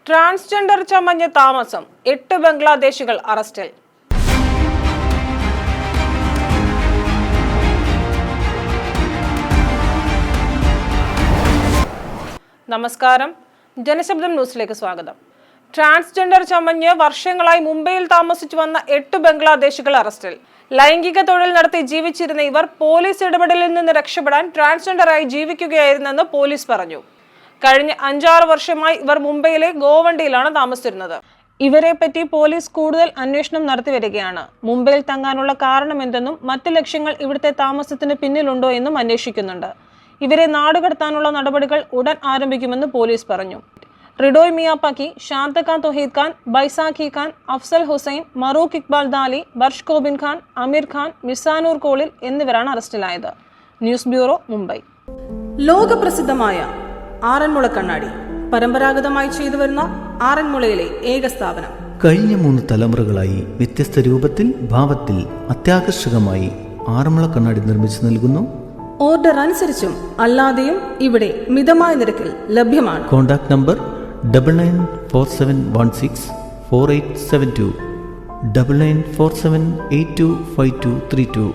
Transgender ചമഞ്ഞ താമസം 8 ബംഗ്ലാദേശികൾ അറസ്റ്റിൽ. നമസ്കാരം, ജനശബ്ദം ന്യൂസിലേക്ക് സ്വാഗതം. ട്രാൻസ്ജെൻഡർ ചമഞ്ഞ് വർഷങ്ങളായി മുംബൈയിൽ താമസിച്ചു വന്ന 8 ബംഗ്ലാദേശികൾ അറസ്റ്റിൽ. ലൈംഗിക തൊഴിൽ നടത്തി ജീവിച്ചിരുന്ന ഇവർ പോലീസ് ഇടപെടലിൽ നിന്ന് രക്ഷപ്പെടാൻ ട്രാൻസ്ജെൻഡറായി ജീവിക്കുകയായിരുന്നെന്ന് പോലീസ് പറഞ്ഞു. കഴിഞ്ഞ 5-6 വർഷമായി ഇവർ മുംബൈയിലെ ഗോവണ്ടിയിലാണ് താമസിച്ചിരുന്നത്. ഇവരെ പറ്റി പോലീസ് കൂടുതൽ അന്വേഷണം നടത്തി വരികയാണ്. മുംബൈയിൽ തങ്ങാനുള്ള കാരണം എന്തെന്നും മറ്റു ലക്ഷ്യങ്ങൾ ഇവിടുത്തെ താമസത്തിന് പിന്നിലുണ്ടോ എന്നും അന്വേഷിക്കുന്നുണ്ട്. ഇവരെ നാടുകടത്താനുള്ള നടപടികൾ ഉടൻ ആരംഭിക്കുമെന്ന് പോലീസ് പറഞ്ഞു. റിഡോയ് മിയാപക്കി, ശാന്തഖാൻ തൊഹീദ് ഖാൻ, ബൈസാഖി ഖാൻ, അഫ്സൽ ഹുസൈൻ, മറൂഖ് ഇക്ബാൽ ദാലി, ബർഷ് കോബിൻ ഖാൻ, അമീർ ഖാൻ, മിസാനൂർ കോളിൽ എന്നിവരാണ് അറസ്റ്റിലായത്. News bureau, Mumbai. ലോകപ്രസിദ്ധമായ ആറന്മുള കണ്ണാടി പരമ്പരാഗതമായി ചെയ്തുവരുന്ന ആറന്മുളയിലെ ഏക സ്ഥാപനം. കഴിഞ്ഞ 3 തലമുറകളായി വ്യത്യസ്ത രൂപത്തിൽ, ഭാവത്തിൽ, അത്യാകർഷകമായി ആറന്മുള കണ്ണാടി നിർമ്മിച്ചു നൽകുന്നു. ഓർഡർ അനുസരിച്ചും അല്ലാതെയും ഇവിടെ മിതമായ നിരക്കിൽ ലഭ്യമാണ്. Contact number 9947164872, 9947825232.